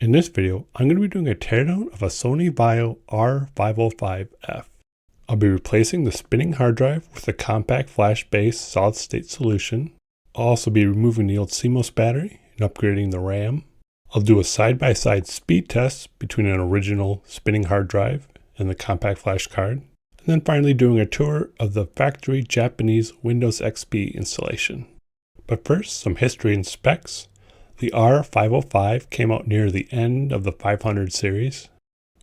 In this video, I'm going to be doing a teardown of a Sony Vaio R505F. I'll be replacing the spinning hard drive with a compact flash-based solid-state solution. I'll also be removing the old CMOS battery and upgrading the RAM. I'll do a side-by-side speed test between an original spinning hard drive and the compact flash card. And then finally doing a tour of the factory Japanese Windows XP installation. But first, some history and specs. The R505 came out near the end of the 500 series.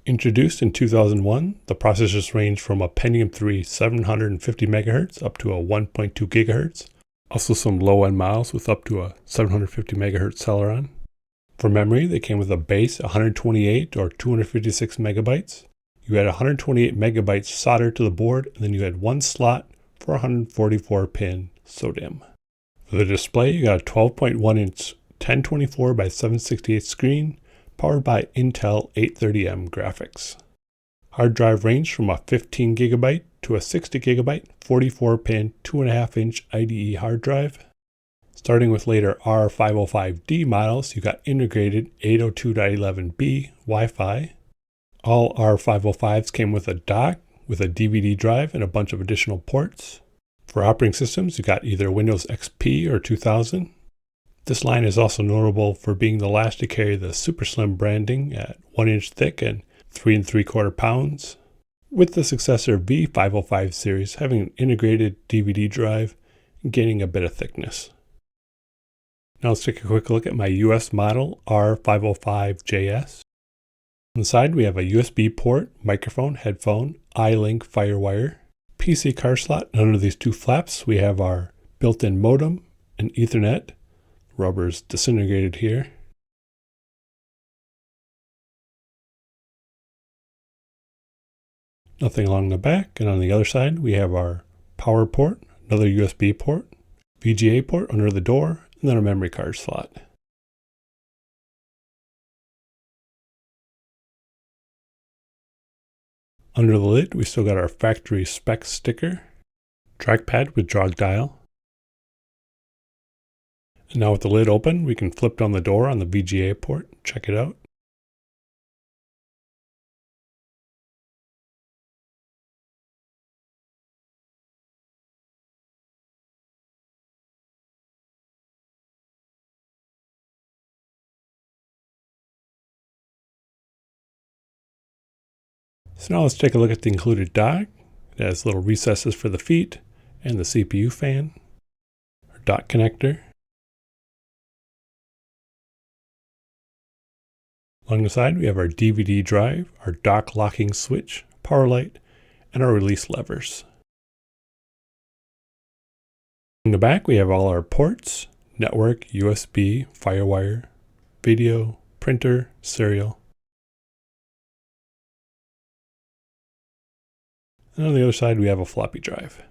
Introduced in 2001, the processors range from a Pentium 3 750 MHz up to a 1.2 GHz. Also some low-end models with up to a 750 MHz Celeron. For memory, they came with a base 128 or 256 megabytes. You had 128 megabytes soldered to the board, and then you had one slot for 144-pin SODIMM. For the display, you got a 12.1-inch 1024 by 768 screen, powered by Intel 830M graphics. Hard drive ranged from a 15 GB to a 60 GB 44-pin 2.5-inch IDE hard drive. Starting with later R505D models, you got integrated 802.11b Wi-Fi. All R505s came with a dock with a DVD drive and a bunch of additional ports. For operating systems, you got either Windows XP or 2000. This line is also notable for being the last to carry the super slim branding at 1 inch thick and 3 3/4 pounds, with the successor V505 series having an integrated DVD drive and gaining a bit of thickness. Now let's take a quick look at my US model R505JS. On the side we have a USB port, microphone, headphone, iLink FireWire, PC card slot, and under these two flaps we have our built-in modem and Ethernet. Rubber's disintegrated here. Nothing along the back, and on the other side we have our power port, another USB port, VGA port under the door, and then a memory card slot. Under the lid we still got our factory spec sticker, trackpad with jog dial. And now with the lid open, we can flip down the door on the VGA port. Check it out. So now let's take a look at the included dock. It has little recesses for the feet and the CPU fan. Our dock connector. Along the side, we have our DVD drive, our dock locking switch, power light, and our release levers. In the back, we have all our ports, network, USB, FireWire, video, printer, serial. And on the other side, we have a floppy drive.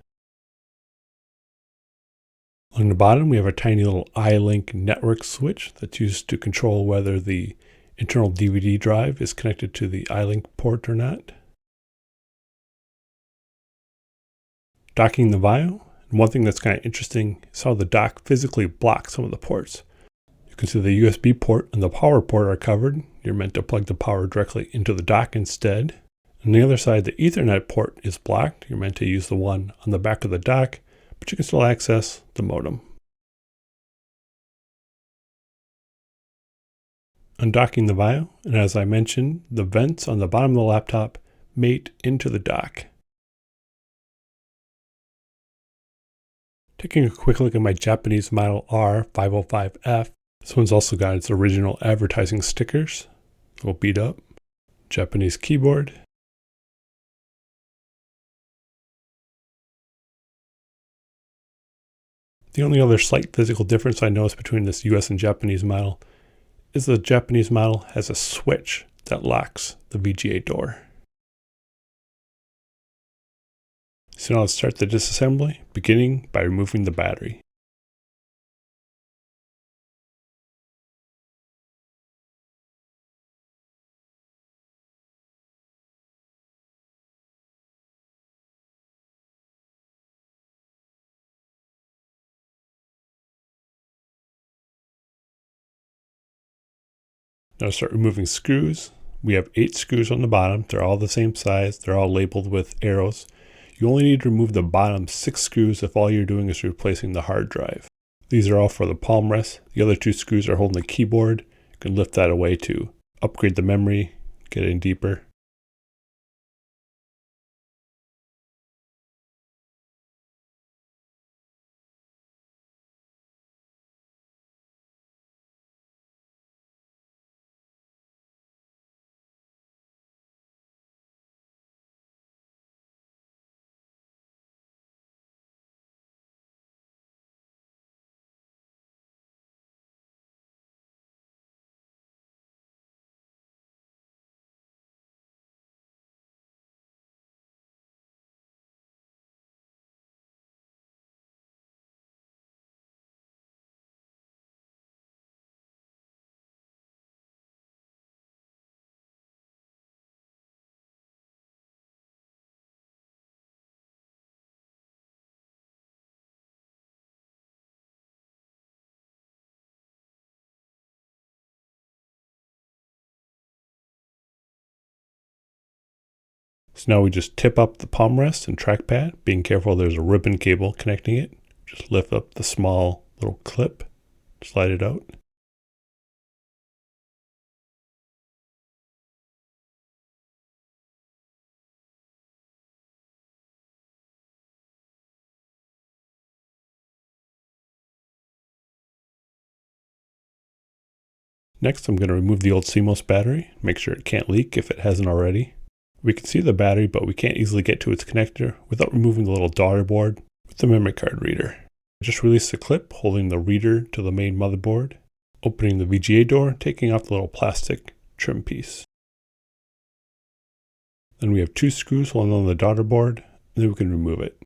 On the bottom, we have a tiny little iLink network switch that's used to control whether the internal DVD drive is connected to the iLink port or not. Docking the Vaio. And one thing that's kind of interesting is how the dock physically blocks some of the ports. You can see the USB port and the power port are covered. You're meant to plug the power directly into the dock instead. On the other side, the Ethernet port is blocked. You're meant to use the one on the back of the dock, but you can still access the modem. Undocking the Vaio, and as I mentioned, the vents on the bottom of the laptop mate into the dock. Taking a quick look at my Japanese model R505F, this one's also got its original advertising stickers, a little beat up, Japanese keyboard. The only other slight physical difference I noticed between this US and Japanese model is the Japanese model has a switch that locks the VGA door. So now let's start the disassembly, beginning by removing the battery. Now start removing screws. We have 8 screws on the bottom. They're all the same size. They're all labeled with arrows. You only need to remove the bottom 6 screws if all you're doing is replacing the hard drive. These are all for the palm rest. The other 2 screws are holding the keyboard. You can lift that away to upgrade the memory, get in deeper. So now we just tip up the palm rest and trackpad, being careful there's a ribbon cable connecting it. Just lift up the small little clip, slide it out. Next, I'm going to remove the old CMOS battery, make sure it can't leak if it hasn't already. We can see the battery, but we can't easily get to its connector without removing the little daughter board with the memory card reader. Just release the clip holding the reader to the main motherboard, opening the VGA door, taking off the little plastic trim piece. Then we have 2 screws holding on the daughter board, and then we can remove it.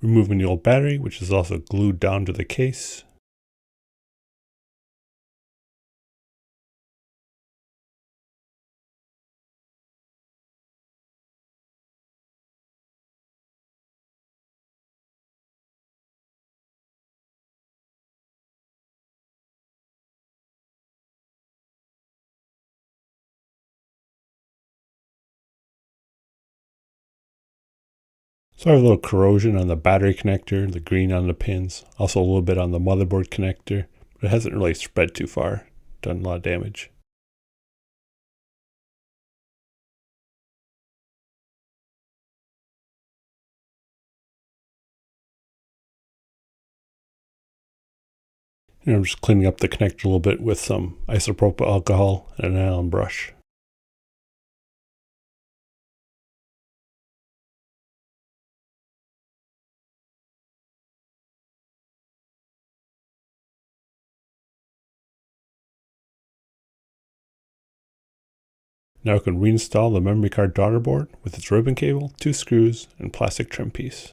Removing the old battery, which is also glued down to the case. So I have a little corrosion on the battery connector, the green on the pins, also a little bit on the motherboard connector, but it hasn't really spread too far, done a lot of damage. And I'm just cleaning up the connector a little bit with some isopropyl alcohol and an Allen brush. Now I can reinstall the memory card daughter board with its ribbon cable, 2 screws, and plastic trim piece.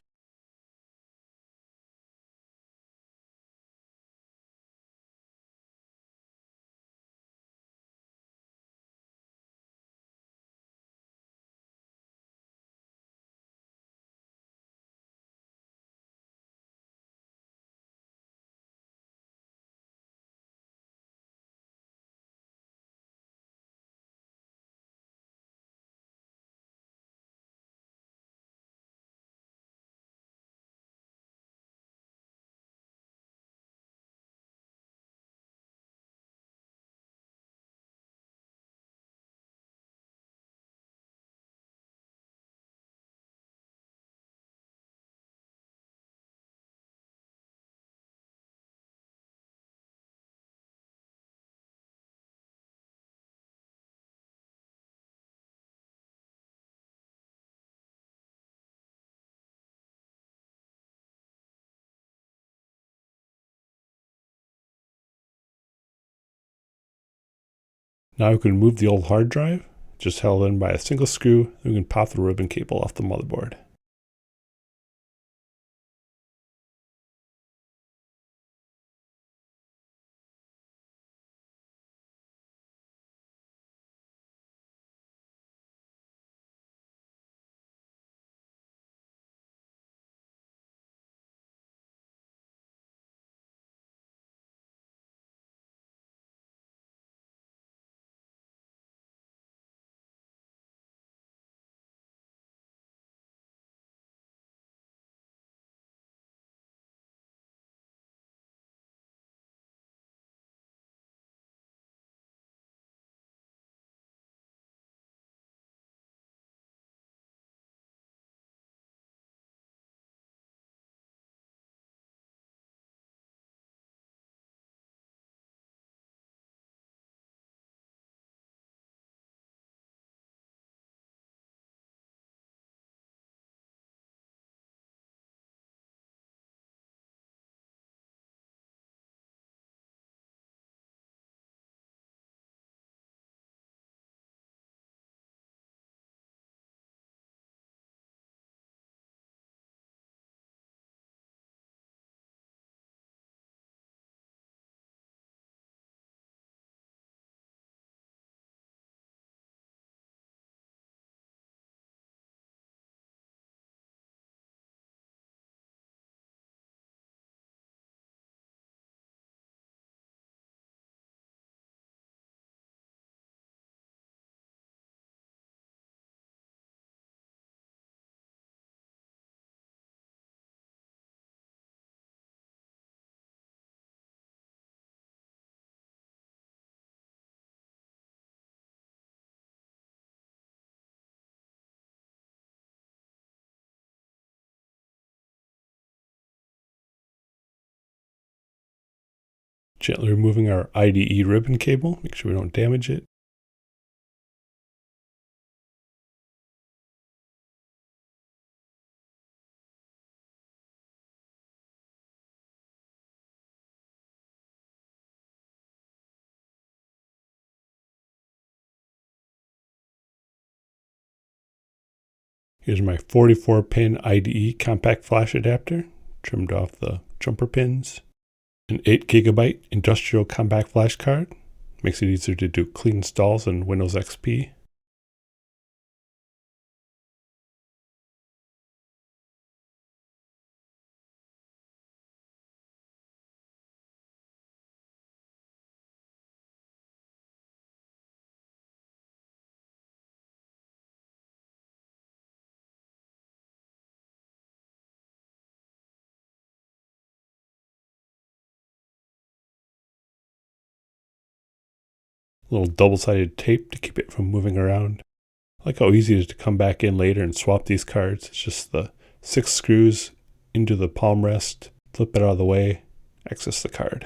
Now we can remove the old hard drive, just held in by a single screw, and we can pop the ribbon cable off the motherboard. Gently removing our IDE ribbon cable, make sure we don't damage it. Here's my 44-pin IDE compact flash adapter, trimmed off the jumper pins. An 8GB industrial compact flash card, makes it easier to do clean installs in Windows XP. A little double-sided tape to keep it from moving around. I like how easy it is to come back in later and swap these cards. It's just the 6 screws into the palm rest, flip it out of the way, access the card.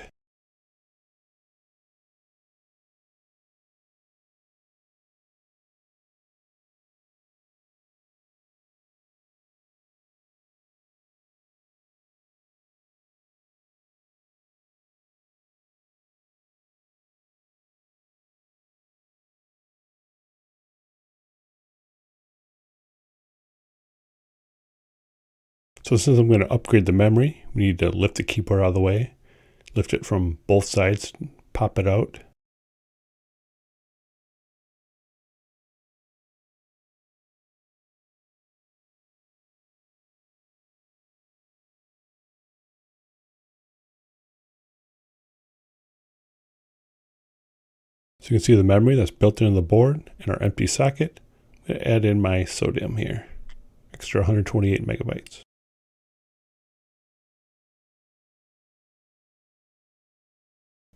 So since I'm going to upgrade the memory, we need to lift the keyboard out of the way, lift it from both sides, pop it out. So you can see the memory that's built into the board and our empty socket. I'm going to add in my sodium here, extra 128 megabytes.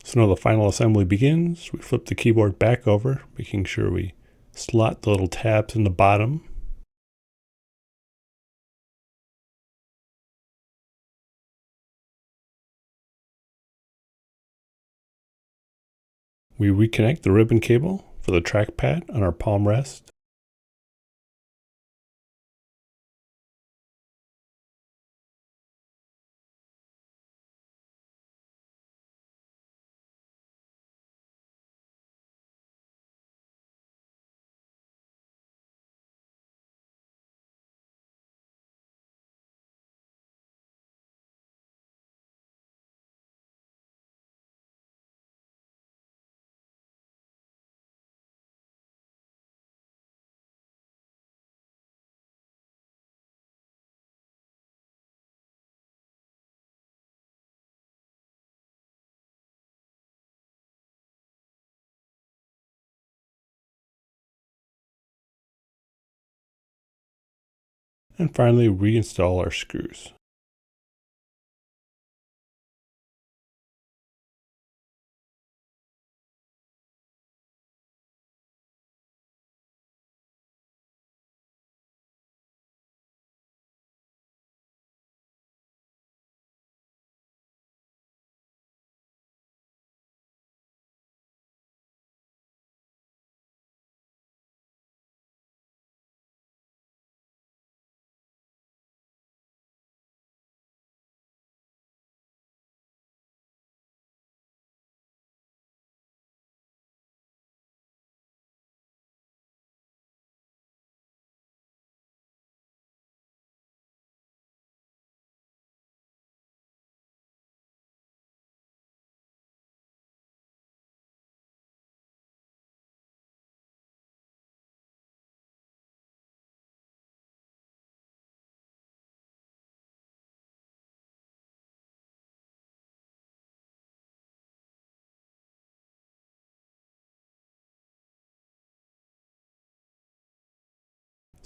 So now the final assembly begins. We flip the keyboard back over, making sure we slot the little tabs in the bottom. We reconnect the ribbon cable for the trackpad on our palm rest. and finally reinstall our screws.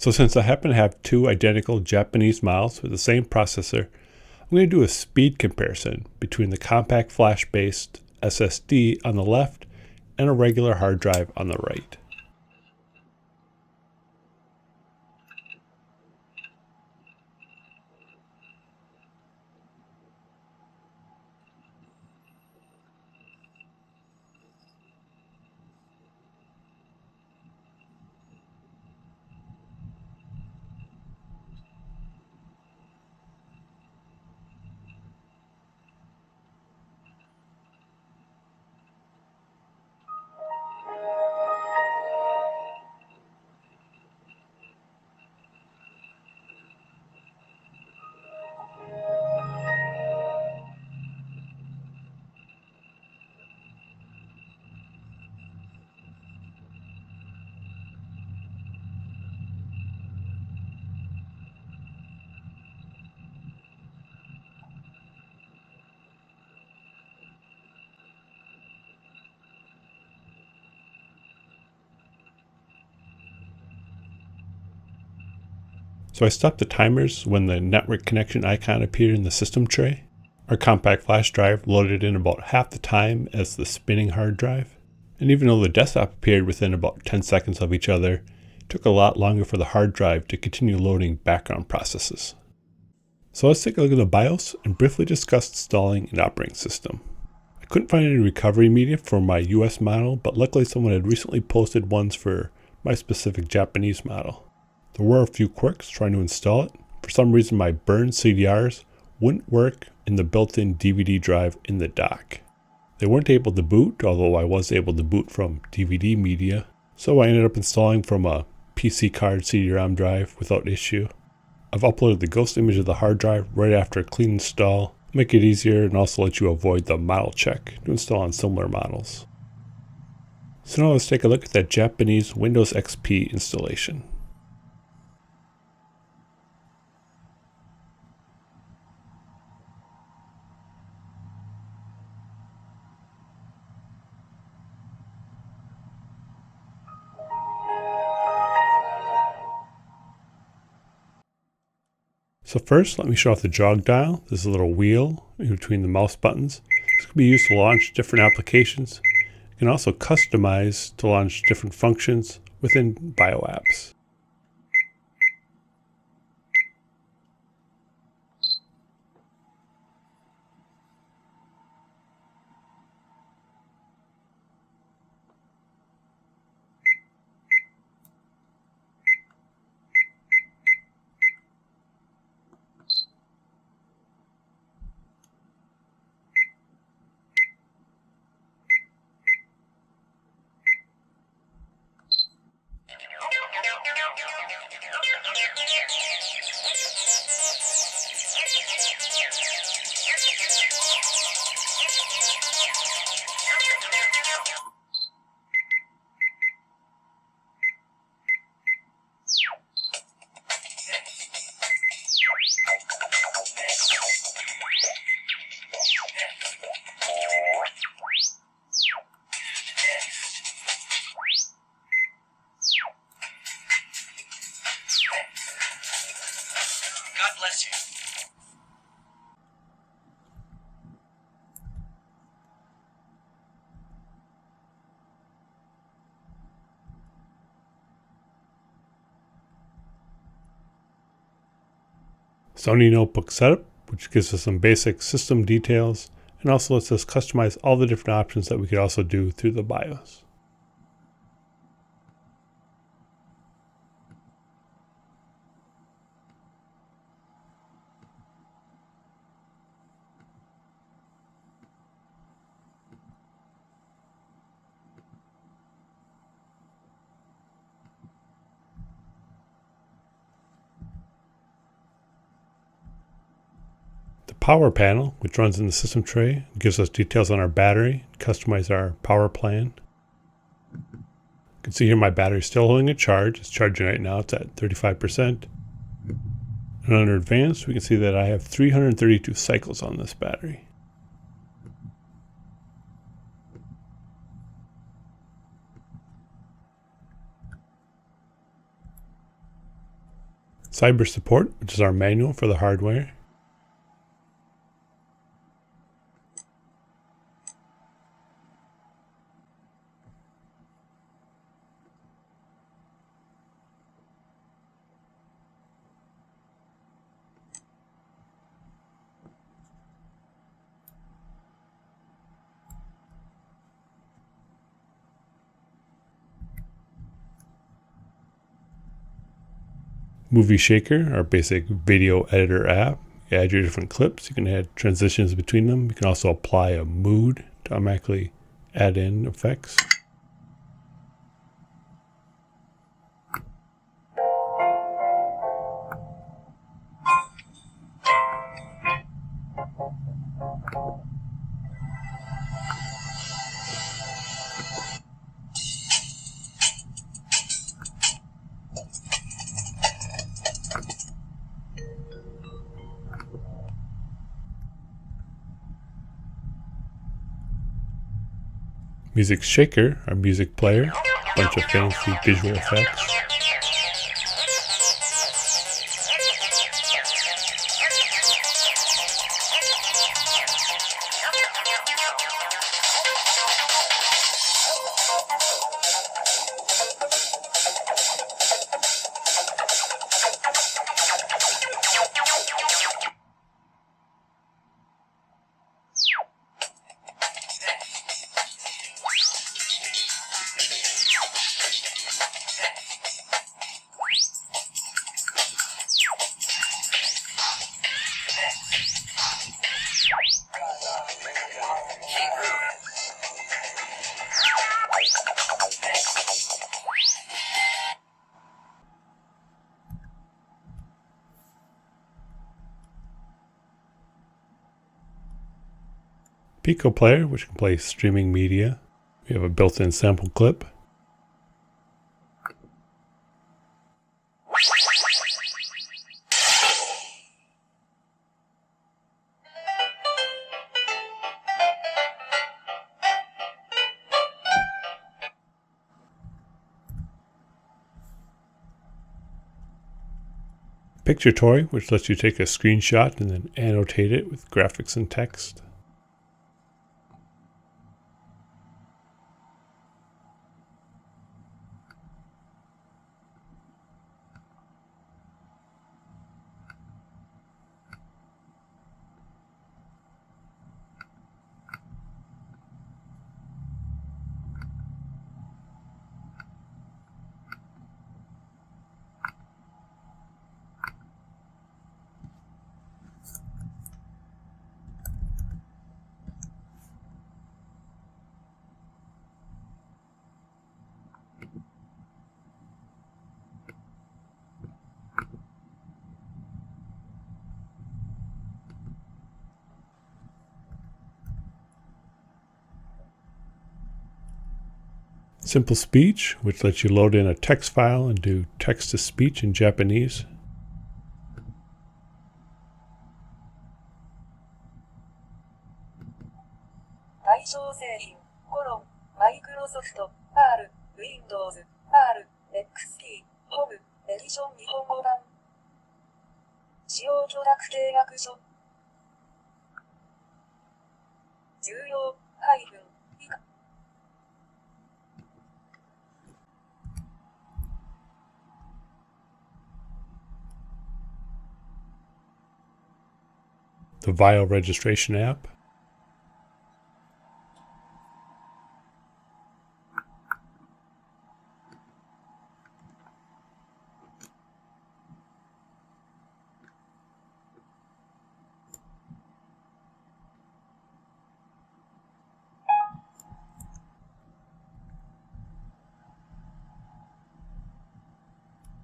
So since I happen to have two identical Japanese models with the same processor, I'm going to do a speed comparison between the compact flash-based SSD on the left and a regular hard drive on the right. So I stopped the timers when the network connection icon appeared in the system tray. Our compact flash drive loaded in about half the time as the spinning hard drive. And even though the desktop appeared within about 10 seconds of each other, it took a lot longer for the hard drive to continue loading background processes. So let's take a look at the BIOS and briefly discuss installing an operating system. I couldn't find any recovery media for my US model, but luckily someone had recently posted ones for my specific Japanese model. There were a few quirks trying to install it. For some reason my burned CDRs wouldn't work in the built-in DVD drive in the dock. They weren't able to boot, although I was able to boot from DVD media, so I ended up installing from a PC card CD-ROM drive without issue. I've uploaded the ghost image of the hard drive right after a clean install, make it easier and also let you avoid the model check to install on similar models. So now let's take a look at that Japanese Windows XP installation. So first, let me show off the jog dial. There's a little wheel in between the mouse buttons. This can be used to launch different applications. You can also customize to launch different functions within Bio apps. Sony Notebook Setup, which gives us some basic system details and also lets us customize all the different options that we could also do through the BIOS. The power panel, which runs in the system tray, gives us details on our battery, customize our power plan. You can see here my battery is still holding a charge. It's charging right now. It's at 35%. And under advanced, we can see that I have 332 cycles on this battery. Cyber support, which is our manual for the hardware. Movie Shaker, our basic video editor app. You add your different clips. You can add transitions between them. You can also apply a mood to automatically add in effects. Music Shaker, our music player, a bunch of fancy visual effects. Pico Player, which can play streaming media. We have a built-in sample clip. Picture Toy, which lets you take a screenshot and then annotate it with graphics and text. Simple Speech, which lets you load in a text file and do text-to-speech in Japanese. Vaios Microsoft R Windows R XP Home Edition 日本語版使用許諾契約書重要以下 the Vaio registration app,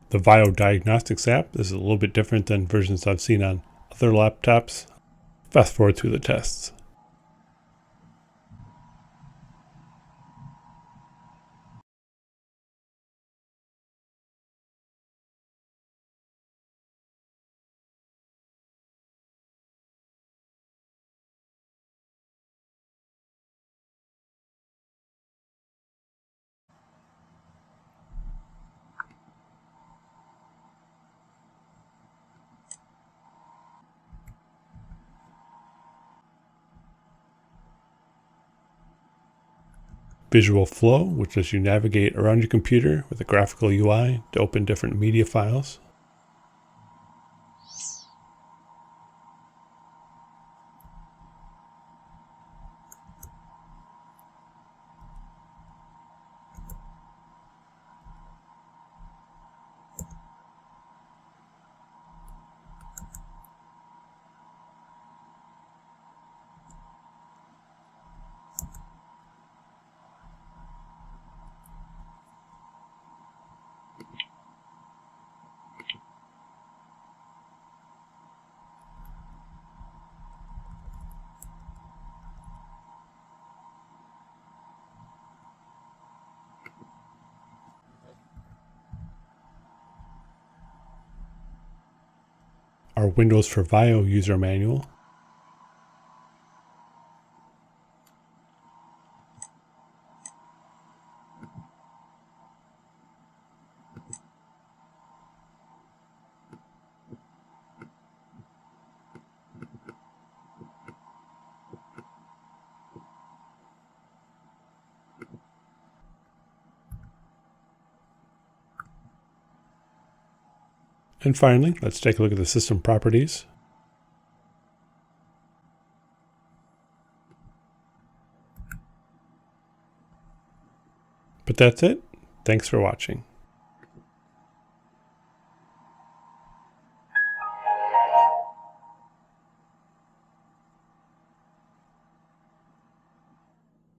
the Vaio Diagnostics app. This is a little bit different than versions I've seen on other laptops. Fast forward through the tests. Visual flow, which lets you navigate around your computer with a graphical UI to open different media files. Our Windows for Vaio user manual. And finally, let's take a look at the system properties. But that's it. Thanks for watching.